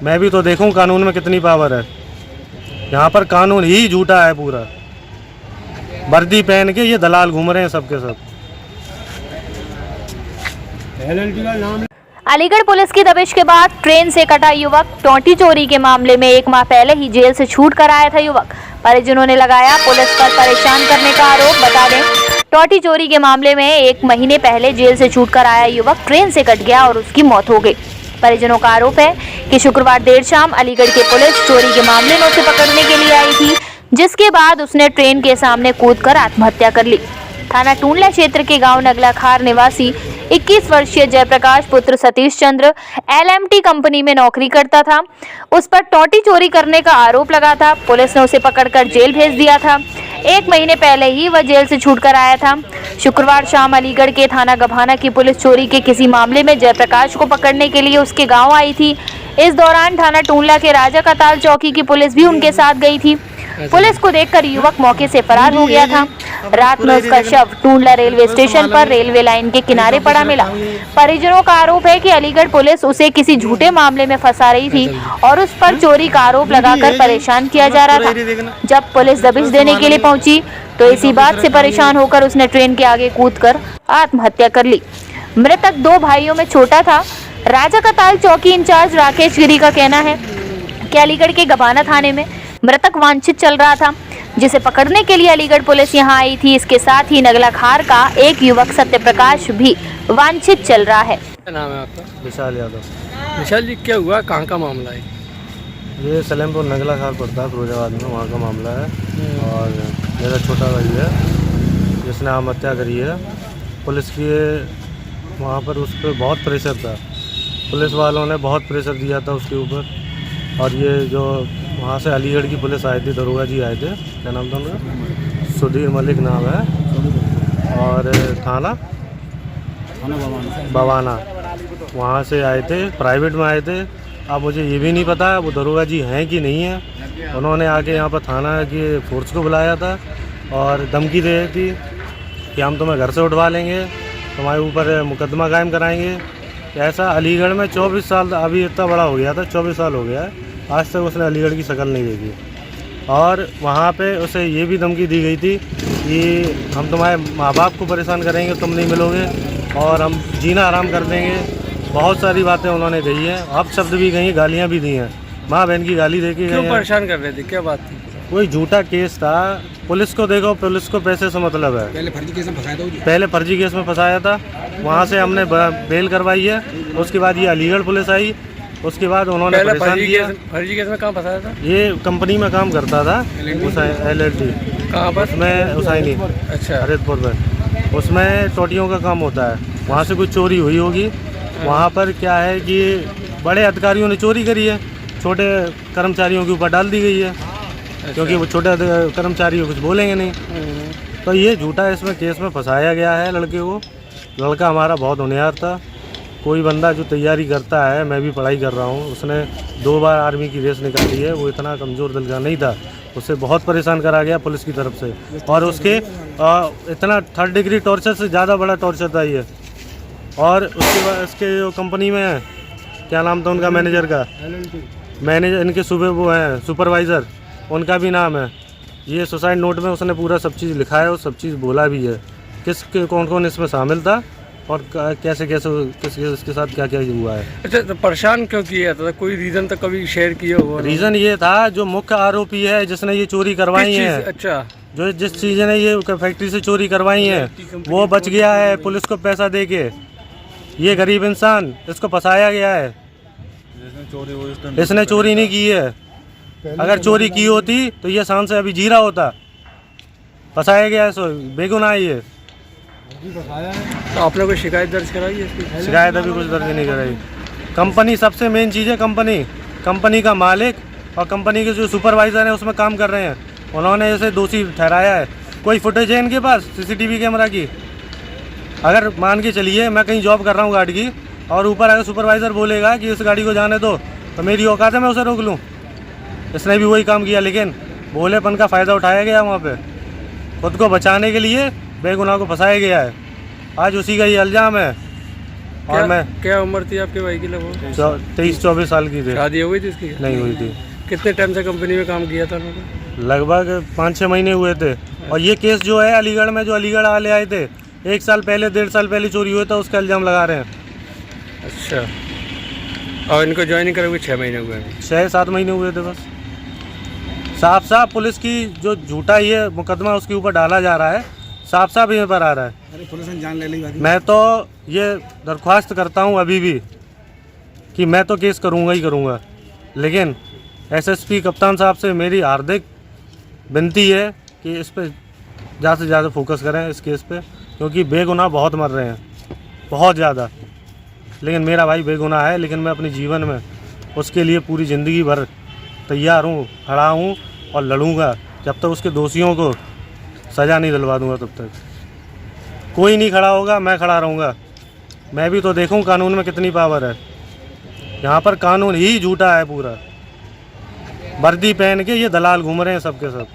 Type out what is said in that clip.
मैं भी तो देखूं कानून में कितनी पावर है। यहाँ पर कानून ही झूठा है पूरा। वर्दी पहन के ये दलाल घूम रहे हैं सबके सब। अलीगढ़ पुलिस की दबिश के बाद ट्रेन से कटा युवक। टोंटी चोरी के मामले में 1 माह पहले ही जेल से छूट कर आया था युवक। परिजनों ने लगाया पुलिस पर परेशान करने का आरोप। बता दें, टोंटी चोरी के मामले में 1 महीने पहले जेल से छूट कर आया युवक ट्रेन से कट गया और उसकी मौत हो गई। परिजनों का आरोप है कि शुक्रवार देर शाम अलीगढ़ की पुलिस चोरी के मामले में उसे पकड़ने के लिए आई थी, जिसके बाद उसने ट्रेन के सामने कूदकर आत्महत्या कर ली। थाना टूंडला क्षेत्र के गांव नगलाखार निवासी 21 वर्षीय जयप्रकाश पुत्र सतीश चंद्र LMT कंपनी में नौकरी करता था। उस पर टोंटी चोरी करने का आरोप लगा था। पुलिस ने उसे पकड़कर जेल भेज दिया था। 1 महीने पहले ही वह जेल से छूटकर आया था। शुक्रवार शाम अलीगढ़ के थाना गभाना की पुलिस चोरी के किसी मामले में जयप्रकाश को पकड़ने के लिए उसके गाँव आई थी। इस दौरान थाना टूंडला के राजा कताल चौकी की पुलिस भी उनके साथ गई थी। पुलिस को देखकर युवक मौके से फरार हो गया था। रात में उसका शव टूंडला रेलवे स्टेशन पर रेलवे लाइन के किनारे पड़ा मिला। परिजनों का आरोप है कि अलीगढ़ पुलिस उसे किसी झूठे मामले में फंसा रही थी और उस पर चोरी का आरोप लगाकर परेशान किया जा रहा था। जब पुलिस दबिश देने के लिए पहुंची तो इसी बात से परेशान होकर उसने ट्रेन के आगे कूदकर आत्महत्या कर ली। मृतक 2 भाइयों में छोटा था। राजा कताल चौकी इंचार्ज राकेश गिरी का कहना है कि अलीगढ़ के गभाना थाने में मृतक वांछित चल रहा था, जिसे पकड़ने के लिए अलीगढ़ पुलिस यहां आई थी। इसके साथ ही नगलाखार का एक युवक सत्यप्रकाश भी वांछित चल रहा है। क्या नाम है आपका? विशाल यादव। विशाल जी, क्या हुआ, कहाँ का मामला है? ये सलेमपुर नगलाखार पड़ता है फिरोजाबाद में, वहाँ का मामला है। और मेरा छोटा भाई है जिसने आत्महत्या करी है। पुलिस की वहाँ पर उस पर बहुत प्रेशर था। पुलिस वालों ने बहुत प्रेशर दिया था उसके ऊपर। और ये जो वहाँ से अलीगढ़ की पुलिस आई थी, दरोगा जी आए थे, क्या नाम था उनका? सुधीर मलिक नाम है। और थाना बवाना वहाँ से आए थे, प्राइवेट में आए थे। अब मुझे ये भी नहीं पता है वो दरोगा जी हैं कि नहीं है। उन्होंने आके यहाँ पर थाना की फोर्स को बुलाया था और धमकी दे दी थी कि हम तुम्हें घर से उठवा लेंगे, तुम्हारे ऊपर मुकदमा कायम कराएंगे। ऐसा अलीगढ़ में 24 साल, अभी इतना बड़ा हो गया था, 24 साल हो गया है, आज तक उसने अलीगढ़ की शक्ल नहीं देखी। और वहाँ पे उसे ये भी धमकी दी गई थी कि हम तुम्हारे माँ बाप को परेशान करेंगे, तुम नहीं मिलोगे, और हम जीना आराम कर देंगे। बहुत सारी बातें उन्होंने कही हैं, अब शब्द भी कही, गालियाँ भी दी हैं। माँ बहन की गाली दे के क्यों परेशान कर रहे थे, क्या बात थी? कोई झूठा केस था। पुलिस को देखो, पुलिस को पैसे से मतलब है। पहले फर्जी केस में फंसाया था। पहले फर्जी केस में फंसाया था, वहाँ से हमने बेल करवाई है। उसके बाद ये अलीगढ़ पुलिस आई, उसके बाद उन्होंने परेशान किया। फर्जी केस में कहाँ फंसाया था? ये कंपनी में काम करता था, LLT। कहाँ पर? उसमें उसाइनी, अच्छा, हरितपुर में। उसमें टोटियों का काम होता है। वहाँ से कुछ चोरी हुई होगी। वहाँ पर क्या है कि बड़े अधिकारियों ने चोरी करी है, छोटे कर्मचारियों के ऊपर डाल दी गई है। क्योंकि वो छोटे कर्मचारी कुछ बोलेंगे नहीं। तो ये झूठा इसमें केस में फंसाया गया है लड़के को। लड़का हमारा बहुत होनहार था। कोई बंदा जो तैयारी करता है, मैं भी पढ़ाई कर रहा हूँ, उसने 2 बार आर्मी की रेस निकाली है, वो इतना कमज़ोर दिल का नहीं था। उससे बहुत परेशान करा गया पुलिस की तरफ से। और उसके इतना 3rd डिग्री टॉर्चर से ज़्यादा बड़ा टॉर्चर था ये। और उसके बाद इसके जो कंपनी में है, क्या नाम था उनका मैनेजर का? मैनेजर, इनके सुबह वो हैं सुपरवाइज़र, उनका भी नाम है। ये सुसाइड नोट में उसने पूरा सब चीज़ लिखा है और सब चीज़ बोला भी है, कौन कौन इसमें शामिल था और कैसे कैसे किसके साथ क्या क्या हुआ है। अच्छा, तो परेशान क्यों किया था? कोई रीज़न तो कभी शेयर किया हुआ? रीज़न ये था, जो मुख्य आरोपी है जिसने ये चोरी करवाई है, अच्छा, जो जिस चीज़ ने ये फैक्ट्री से चोरी करवाई है, वो बच गया है पुलिस को पैसा दे के। ये गरीब इंसान, इसको फंसाया गया है। इसने चोरी नहीं की है। अगर चोरी की होती तो ये शान से अभी जी रहा होता। फंसाया गया है, सो बेगुनाह है ये। तो आपने कोई शिकायत दर्ज कराई है इसकी? शिकायत अभी कुछ दर्ज नहीं कराई। कंपनी सबसे मेन चीज़ है, कंपनी का मालिक और कंपनी के जो सुपरवाइज़र हैं उसमें काम कर रहे हैं, उन्होंने इसे दोषी ठहराया है। कोई फुटेज है इनके पास CCTV कैमरा की? अगर मान के चलिए मैं कहीं जॉब कर रहा हूँ गाड़ी की, और ऊपर अगर सुपरवाइज़र बोलेगा कि इस गाड़ी को जाने दो, तो मेरी औकात है मैं उसे रोक लूँ? इसने भी वही काम किया, लेकिन भोलेपन का फ़ायदा उठाया गया वहाँ पे। खुद को बचाने के लिए बेगुनाह को फंसाया गया है। आज उसी का ये इल्ज़ाम है। और मैं क्या उम्र थी आपके भाई की लगभग? 23-24 साल की थी। शादी हो गई थी उसकी? नहीं हुई थी। कितने टाइम से कंपनी में काम किया था उन्होंने? लगभग 5-6 महीने हुए थे। और ये केस जो है अलीगढ़ में, जो अलीगढ़ वाले आए थे 1 साल पहले 1.5 साल पहले चोरी हुआ था, उसका इल्ज़ाम लगा रहे हैं। अच्छा, और इनको ज्वाइन करे हुए 6 महीने हुए हैं? 6-7 महीने हुए थे बस। साफ साफ पुलिस की जो झूठा ये मुकदमा उसके ऊपर डाला जा रहा है, साफ साफ यहाँ पर आ रहा है। अरे पुलिस ने जान ले ली। मैं तो ये दरख्वास्त करता हूँ अभी भी कि मैं तो केस करूँगा ही करूँगा, लेकिन एसएसपी कप्तान साहब से मेरी हार्दिक विनती है कि इस पे ज़्यादा से ज़्यादा फोकस करें इस केस पे, क्योंकि बेगुनाह बहुत मर रहे हैं, बहुत ज़्यादा। लेकिन मेरा भाई बेगुनाह है, लेकिन मैं अपने जीवन में उसके लिए पूरी ज़िंदगी भर तैयार हूँ, खड़ा हूँ और लड़ूंगा जब तक उसके दोषियों को सज़ा नहीं दिलवा दूंगा। तब तक कोई नहीं खड़ा होगा, मैं खड़ा रहूँगा। मैं भी तो देखूँ कानून में कितनी पावर है। यहाँ पर कानून ही झूठा है पूरा। वर्दी पहन के ये दलाल घूम रहे हैं सबके सब।